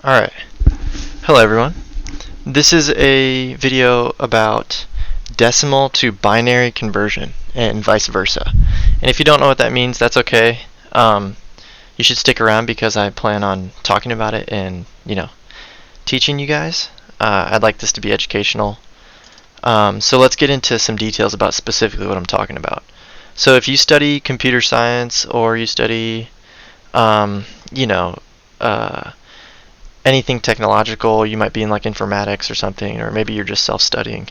Alright, hello everyone. This is a video about decimal to binary conversion and vice versa. And if you don't know what that means, that's okay. You should stick around because I plan on talking about it and, teaching you guys. I'd like this to be educational. So let's get into some details about specifically what I'm talking about. So if you study computer science or you study, um, you know, uh, anything technological, you might be in like informatics or something, or maybe you're just self-studying.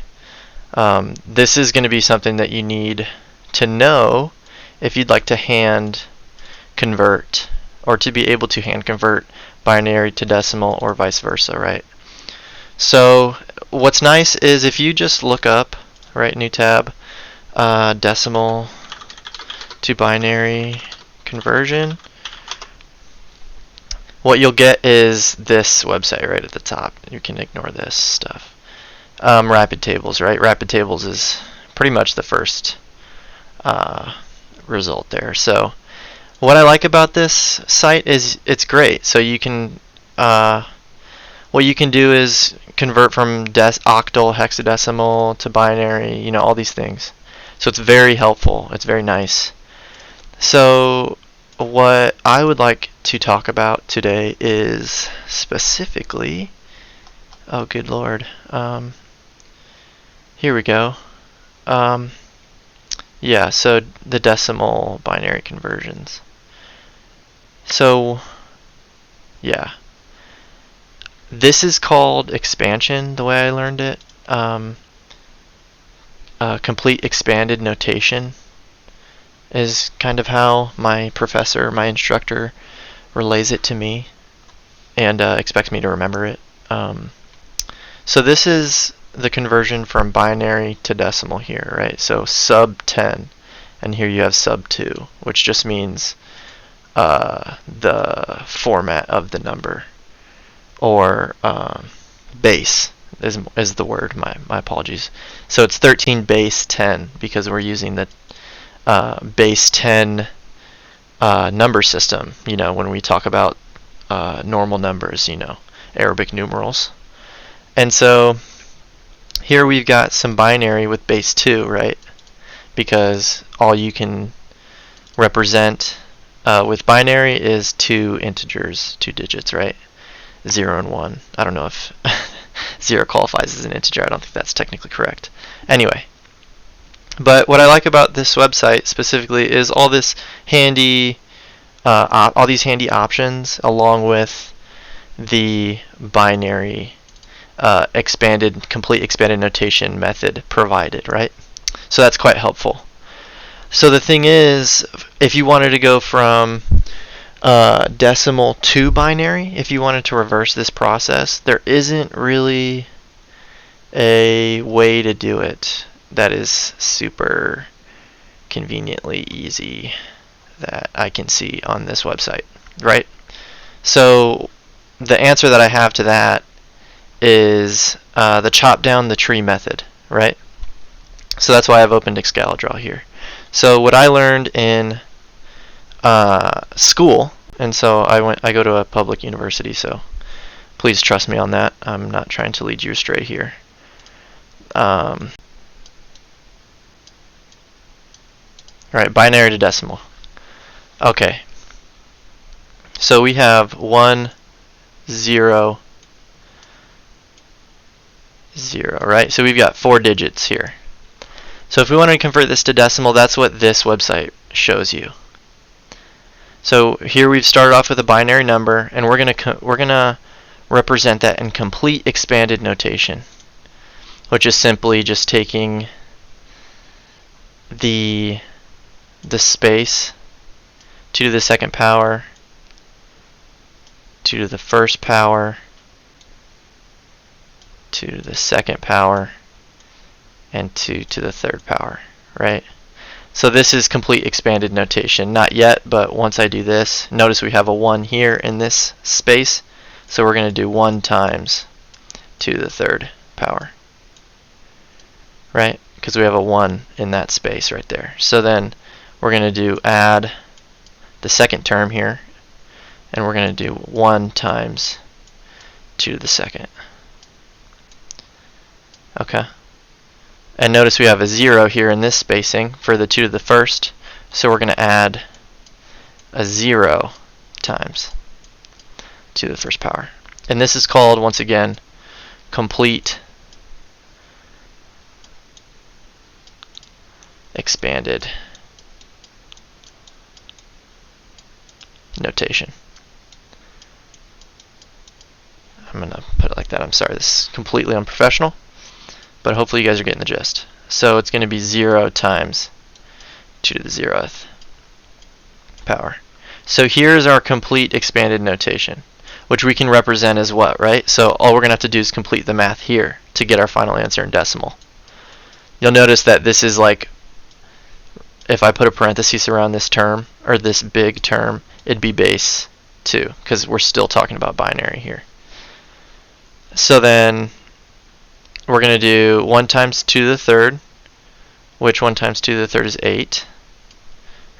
This is going to be something that you need to know if you'd like to hand convert or to be able to hand convert binary to decimal or vice versa, right? So what's nice is if you just look up, right, new tab, decimal to binary conversion, what you'll get is this website right at the top. You can ignore this stuff. Rapid tables, right? Rapid tables is pretty much the first result there. So what I like about this site is it's great. So you can what you can do is convert from octal, hexadecimal to binary, all these things. So it's very helpful. It's very nice. So what I would like to talk about today is specifically, oh good lord, here we go. Yeah, so the decimal binary conversions. So yeah, this is called expansion the way I learned it. Complete expanded notation is kind of how my professor, my instructor, relays it to me and expects me to remember it. So this is the conversion from binary to decimal here, right? So sub 10, and here you have sub 2, which just means the format of the number, or base is the word. My apologies. So it's 13 base 10 because we're using the base 10 number system, when we talk about normal numbers, Arabic numerals. And so here we've got some binary with base 2, right? Because all you can represent with binary is two integers, two digits, right? 0 and 1. I don't know if 0 qualifies as an integer. I don't think that's technically correct. Anyway, but what I like about this website specifically is all this handy, all these handy options, along with the binary complete expanded notation method provided, right? So that's quite helpful. So the thing is, if you wanted to go from decimal to binary, if you wanted to reverse this process, there isn't really a way to do it that is super conveniently easy that I can see on this website, right? So the answer that I have to that is the chop down the tree method, right? So that's why I've opened Excalidraw here. So what I learned in school, and so I go to a public university, so please trust me on that. I'm not trying to lead you astray here. Right, binary to decimal. Okay. So we have 1, 0, 0, right? So we've got 4 digits here. So if we want to convert this to decimal, that's what this website shows you. So here we've started off with a binary number, and we're gonna represent that in complete expanded notation, which is simply just taking the space 2 to the second power, 2 to the first power, 2 to the second power, and 2 to the third power, right? So this is complete expanded notation. Not yet, but once I do this, notice we have a 1 here in this space, so we're going to do 1 times 2 to the third power, right? Because we have a 1 in that space right there. So then we're going to add the second term here, and we're going to do 1 times 2 to the second. Okay. And notice we have a 0 here in this spacing for the 2 to the first, so we're going to add a 0 times 2 to the first power. And this is called, once again, complete expanded notation. I'm going to put it like that. I'm sorry, this is completely unprofessional, but hopefully you guys are getting the gist. So it's going to be 0 times 2 to the 0th power. So here's our complete expanded notation, which we can represent as what, right? So all we're going to have to do is complete the math here to get our final answer in decimal. You'll notice that this is like, if I put a parenthesis around this term, or this big term, it'd be base 2, because we're still talking about binary here. So then we're going to do 1 times 2 to the third, which 1 times 2 to the third is 8,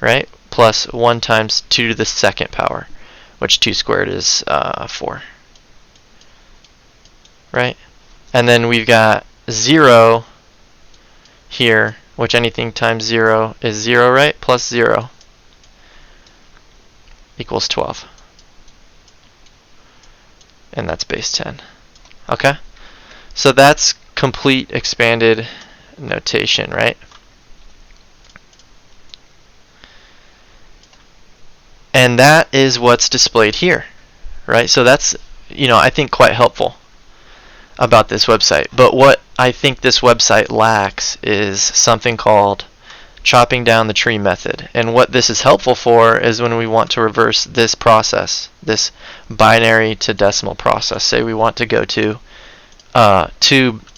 right? Plus 1 times 2 to the second power, which 2 squared is 4, right? And then we've got 0 here, which anything times 0 is 0, right? Plus 0 equals 12. And that's base 10. Okay? So that's complete expanded notation, right? And that is what's displayed here, right? So that's, I think quite helpful about this website. But what I think this website lacks is something called chopping down the tree method. And what this is helpful for is when we want to reverse this process, this binary to decimal process. Say we want to go to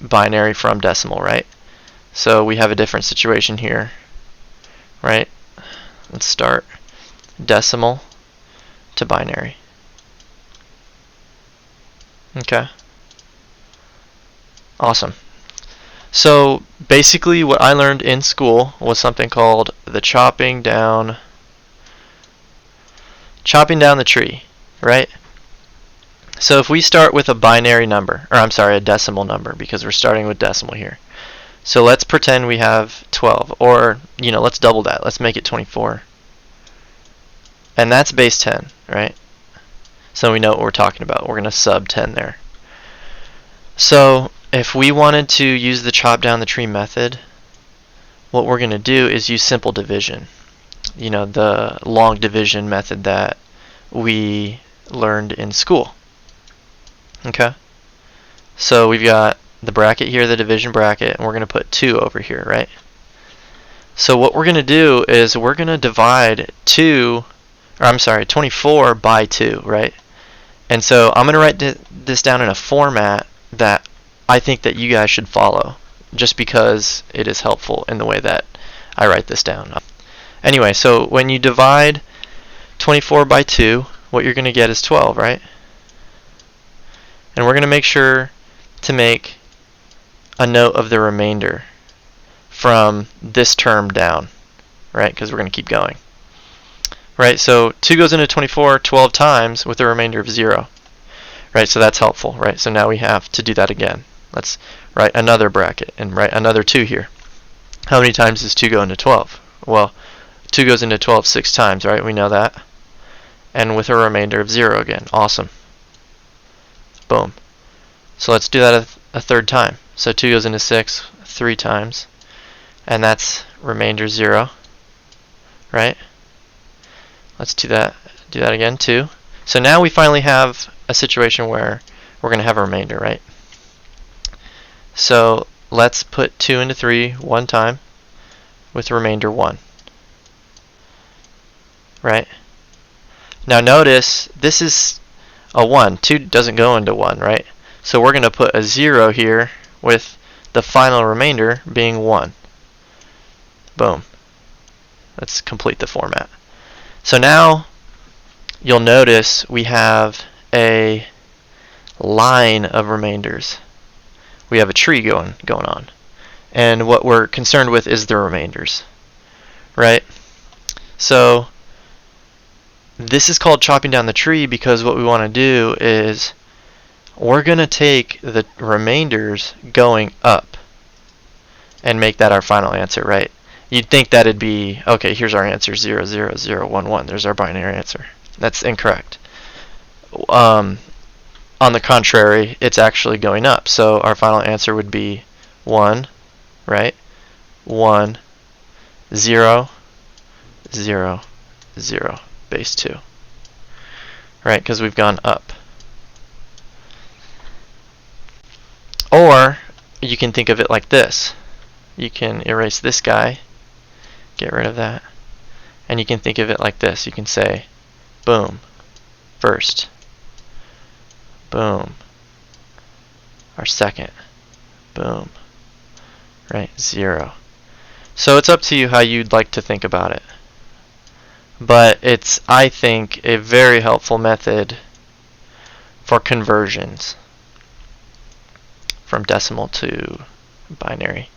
binary from decimal, right? So we have a different situation here, right? Let's start decimal to binary. Okay. Awesome. So basically what I learned in school was something called the chopping down the tree, right? So if we start with a binary number, or I'm sorry, a decimal number, because we're starting with decimal here. So let's pretend we have 12, or let's double that. Let's make it 24. And that's base 10, right? So we know what we're talking about. We're going to sub 10 there. So if we wanted to use the chop down the tree method, what we're going to do is use simple division. The long division method that we learned in school. Okay? So we've got the bracket here, the division bracket, and we're going to put 2 over here, right? So what we're going to do is we're going to divide 24 by 2, right? And so I'm going to write this down in a format that I think that you guys should follow, just because it is helpful in the way that I write this down. Anyway, so when you divide 24 by 2, what you're going to get is 12, right? And we're going to make sure to make a note of the remainder from this term down, right? Because we're going to keep going. Right, so 2 goes into 24 12 times with a remainder of 0. Right, so that's helpful, right? So now we have to do that again. Let's write another bracket and write another 2 here. How many times does 2 go into 12? Well, 2 goes into 12 6 times, right? We know that. And with a remainder of 0 again. Awesome. Boom. So let's do that a third time. So 2 goes into 6 3 times. And that's remainder 0. Right? Let's do that again, 2. So now we finally have a situation where we're going to have a remainder, right? So let's put 2 into 3 one time with remainder 1. Right? Now notice this is a 1. 2 doesn't go into 1, right? So we're going to put a 0 here with the final remainder being 1. Boom. Let's complete the format. So now you'll notice we have a line of remainders. We have a tree going on. And what we're concerned with is the remainders. Right? So this is called chopping down the tree because what we want to do is we're going to take the remainders going up and make that our final answer, right? You'd think that it'd be, okay, here's our answer, 0, 0, 0, 1, 1. There's our binary answer. That's incorrect. On the contrary, it's actually going up. So our final answer would be 1, right? 1, 0, 0, 0, base 2. Right, because we've gone up. Or you can think of it like this. You can erase this guy, get rid of that, and you can think of it like this. You can say, boom, first, boom, our second, boom, right, 0. So it's up to you how you'd like to think about it. But it's, I think, a very helpful method for conversions from decimal to binary.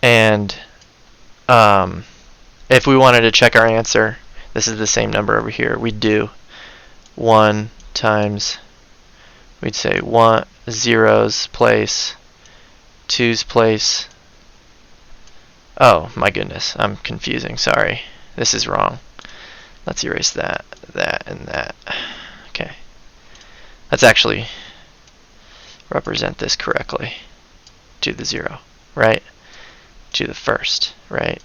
And if we wanted to check our answer, this is the same number over here. We'd do 1 times, we'd say 1, 0's place, 2's place. Oh my goodness, I'm confusing, sorry. This is wrong. Let's erase that, that, and that. Okay. Let's actually represent this correctly. To the 0, right? To the first, right?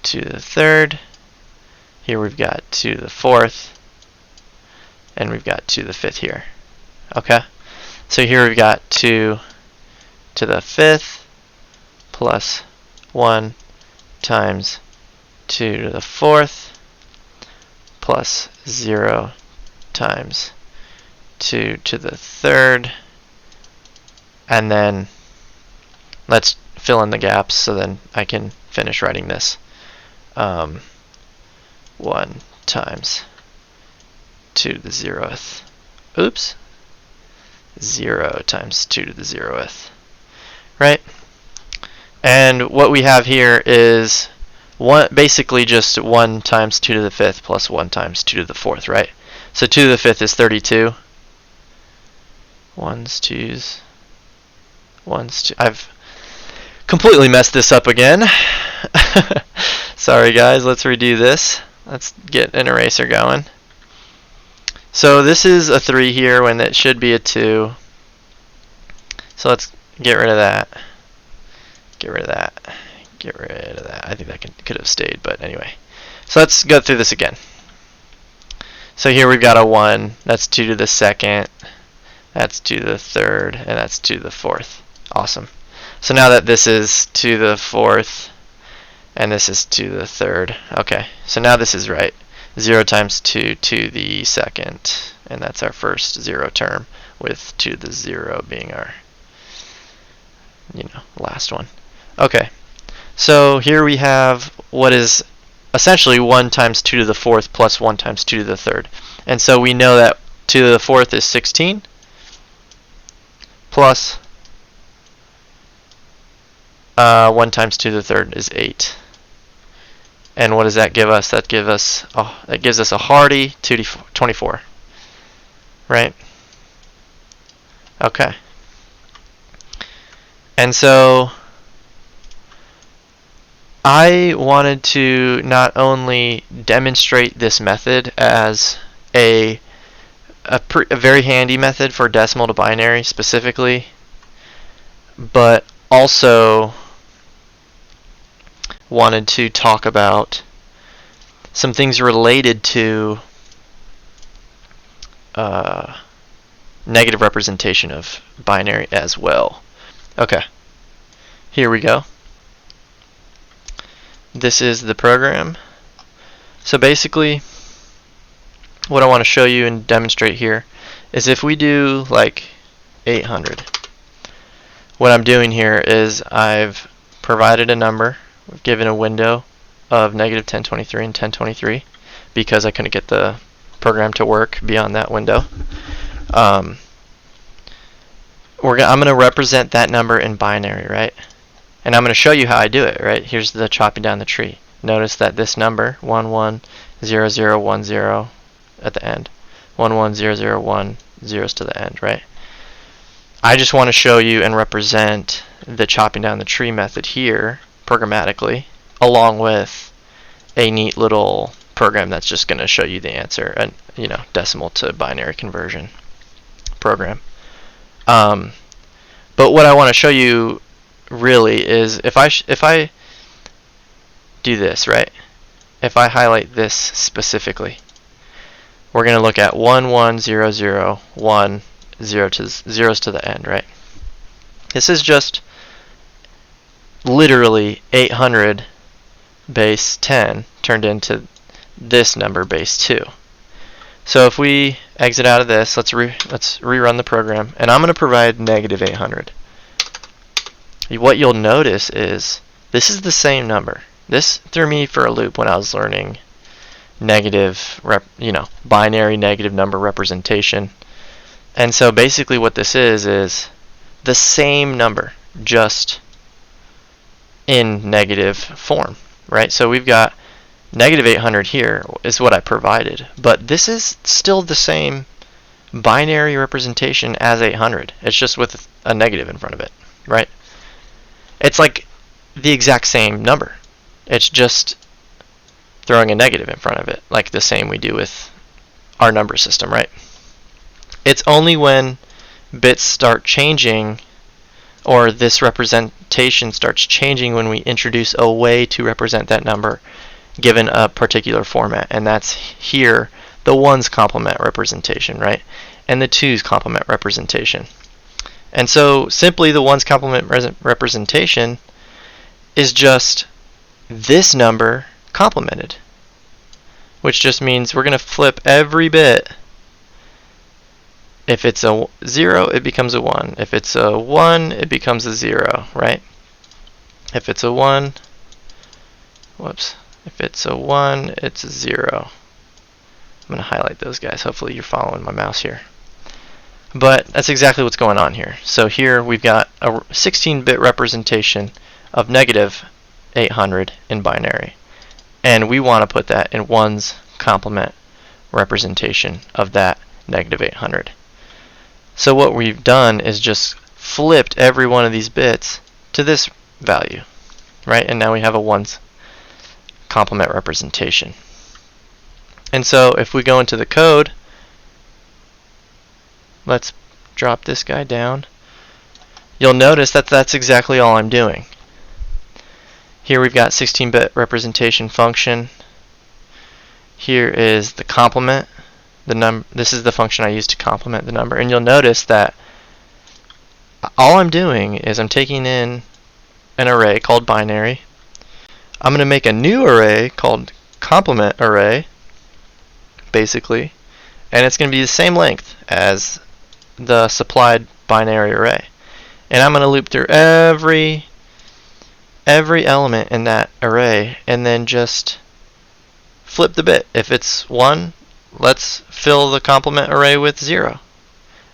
To the third. Here we've got to the fourth. And we've got to the fifth here. Okay? So here we've got 2 to the fifth plus 1 times 2 to the fourth plus 0 times 2 to the third. And then let's fill in the gaps so then I can finish writing this. 1 times 2 to the 0th. Oops. 0 times 2 to the 0th. Right? And what we have here is basically just 1 times 2 to the 5th plus 1 times 2 to the 4th, right? So 2 to the 5th is 32. 1's, 2's, 1's, 2. I've completely messed this up again. Sorry guys, let's redo this. Let's get an eraser going. So this is a 3 here when it should be a 2. So let's get rid of that. Get rid of that. Get rid of that. I think that could have stayed, but anyway. So let's go through this again. So here we've got a 1. That's 2 to the second. That's 2 to the third. And that's 2 to the fourth. Awesome. So now that this is 2 to the fourth, and this is 2 to the third. Okay. So now this is right. 0 times 2 to the second. And that's our first 0 term, with 2 to the 0 being our, last one. Okay. So here we have what is essentially 1 times 2 to the fourth plus 1 times 2 to the third. And so we know that 2 to the fourth is 16 plus 1 times 2 to the third is 8. And what does that give us? That gives us a hearty 24. Right? Okay. And so I wanted to not only demonstrate this method as a very handy method for decimal to binary specifically, but also wanted to talk about some things related to negative representation of binary as well. Okay, here we go. This is the program. So basically, what I want to show you and demonstrate here is if we do like 800, what I'm doing here is I've provided a number, we've given a window of negative 1023 and 1023 because I couldn't get the program to work beyond that window. I'm going to represent that number in binary, right? And I'm going to show you how I do it, right? Here's the chopping down the tree. Notice that this number, 110010 at the end, 1, 1, 0, 0, 1, zeros to the end, right? I just want to show you and represent the chopping down the tree method here programmatically, along with a neat little program that's just going to show you the answer, and decimal to binary conversion program. But what I want to show you really is if I do this, right? If I highlight this specifically, we're going to look at 1, 1, 0, 0, 1, 0 to zeros to the end, right? This is just literally 800 base 10 turned into this number base 2. So if we exit out of this, let's rerun the program, and I'm going to provide negative 800. What you'll notice is this is the same number. This threw me for a loop when I was learning binary negative number representation. And so basically what this is the same number, just in negative form, right? So we've got negative 800 here is what I provided, but this is still the same binary representation as 800. It's just with a negative in front of it, right? It's like the exact same number. It's just throwing a negative in front of it, like the same we do with our number system, right? It's only when bits start changing, or this representation starts changing, when we introduce a way to represent that number given a particular format, and that's here the 1's complement representation, right? And the 2's complement representation. And so simply the 1's complement representation is just this number complemented, which just means we're going to flip every bit. If it's a 0, it becomes a 1. If it's a 1, it becomes a 0, right? If it's a 1, if it's a 1, it's a 0. I'm going to highlight those guys. Hopefully you're following my mouse here. But that's exactly what's going on here. So here we've got a 16-bit representation of negative 800 in binary. And we want to put that in 1's complement representation of that negative 800. So what we've done is just flipped every one of these bits to this value, right? And now we have a 1's complement representation. And so if we go into the code, let's drop this guy down. You'll notice that that's exactly all I'm doing. Here we've got 16-bit representation function. Here is the complement. This is the function I use to complement the number. And you'll notice that all I'm doing is I'm taking in an array called binary. I'm going to make a new array called complement array, basically. And it's going to be the same length as the supplied binary array. And I'm going to loop through every element in that array and then just flip the bit. If it's 1, let's fill the complement array with 0.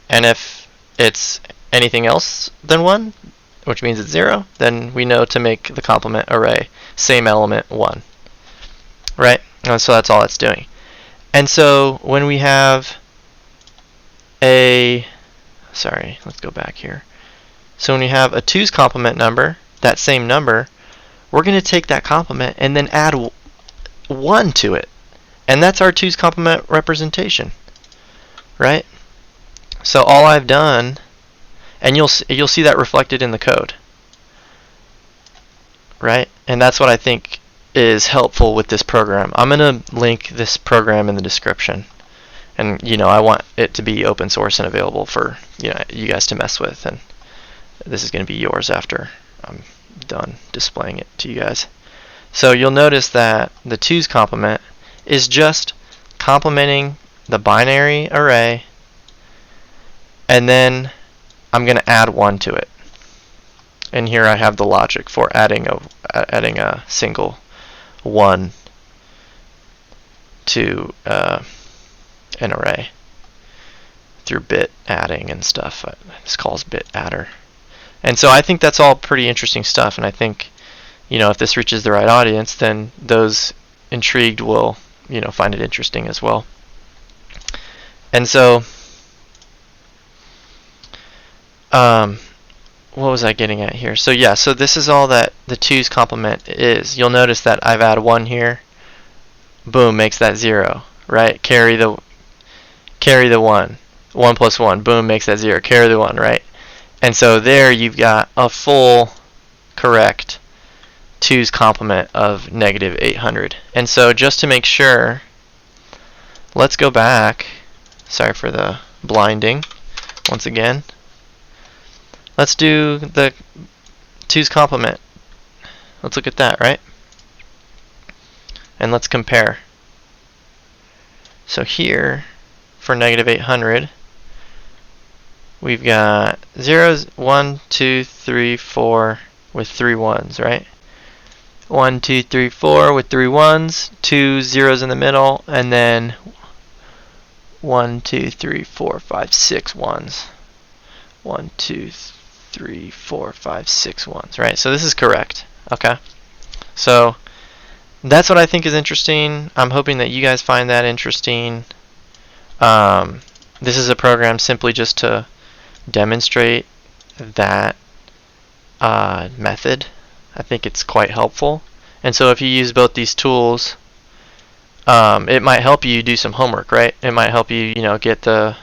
And if it's anything else than 1, which means it's 0, then we know to make the complement array same element 1. Right? And so that's all it's doing. And so when we have let's go back here. So when we have a 2's complement number, that same number, we're going to take that complement and then add 1 to it. And that's our 2's complement representation, right? So all I've done, and you'll see that reflected in the code, right? And that's what I think is helpful with this program. I'm going to link this program in the description, and I want it to be open source and available for you guys to mess with. And this is going to be yours after I'm done displaying it to you guys. So you'll notice that the 2's complement is just complementing the binary array, and then I'm going to add 1 to it. And here I have the logic for adding a single 1 to an array through bit adding and stuff. This calls bit adder. And so I think that's all pretty interesting stuff, and I think if this reaches the right audience, then those intrigued will find it interesting as well. And so, what was I getting at here? So yeah, so this is all that the 2's complement is. You'll notice that I've added 1 here. Boom, makes that 0, right? Carry the 1. 1 plus 1, boom, makes that 0. Carry the 1, right? And so there you've got a full correct 2's complement of negative 800. And so just to make sure, let's go back. Sorry for the blinding once again. Let's do the 2's complement. Let's look at that, right? And let's compare. So here, for negative 800, we've got 0s, 1, 2, 3, 4 with 3 1s, right? 1, 2, 3, 4 with 3 1s, 2 zeros in the middle, and then 1, 2, 3, 4, 5, 6 1s. 1, 2, 3, 4, 5, 6 1s, right? So this is correct, okay? So that's what I think is interesting. I'm hoping that you guys find that interesting. This is a program simply just to demonstrate that method. I think it's quite helpful. And so if you use both these tools, it might help you do some homework, right? It might help you, get the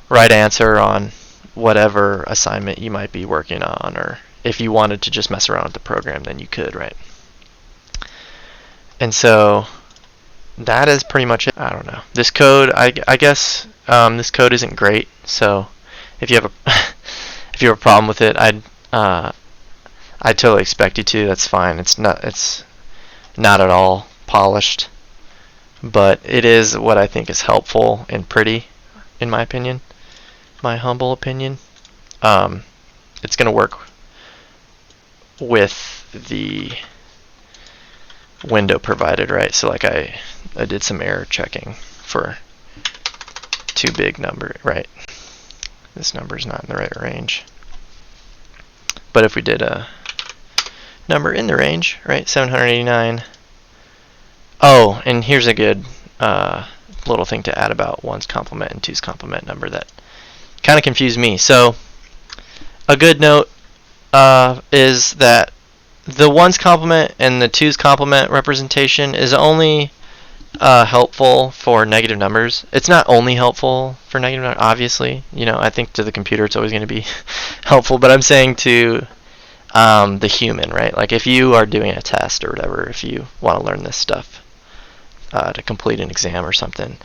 right answer on whatever assignment you might be working on, or if you wanted to just mess around with the program, then you could, right? And so that is pretty much it. I don't know. This code, I guess this code isn't great. So if you have a if you have a problem with it, I'd totally expect you to. That's fine. It's not at all polished, but it is what I think is helpful and pretty, in my opinion, my humble opinion. It's going to work with the window provided, right? So like I did some error checking for too big number, right? This number is not in the right range. But if we did a number in the range, right, 789. Oh, and here's a good little thing to add about 1's complement and 2's complement number that kind of confused me. So a good note is that the 1's complement and the 2's complement representation is only helpful for negative numbers. It's not only helpful for negative numbers, obviously. I think to the computer it's always going to be helpful, but I'm saying to the human, right? Like if you are doing a test or whatever, if you want to learn this stuff to complete an exam or something,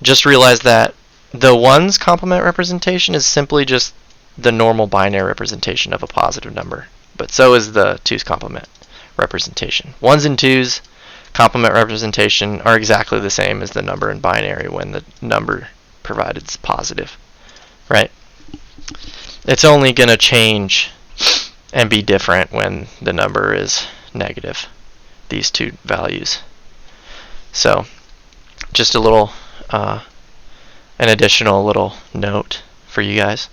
just realize that the 1's complement representation is simply just the normal binary representation of a positive number. But so is the 2's complement representation. 1's and 2's complement representation are exactly the same as the number in binary when the number provided is positive, right? It's only going to change and be different when the number is negative, these two values. So just a little, an additional little note for you guys.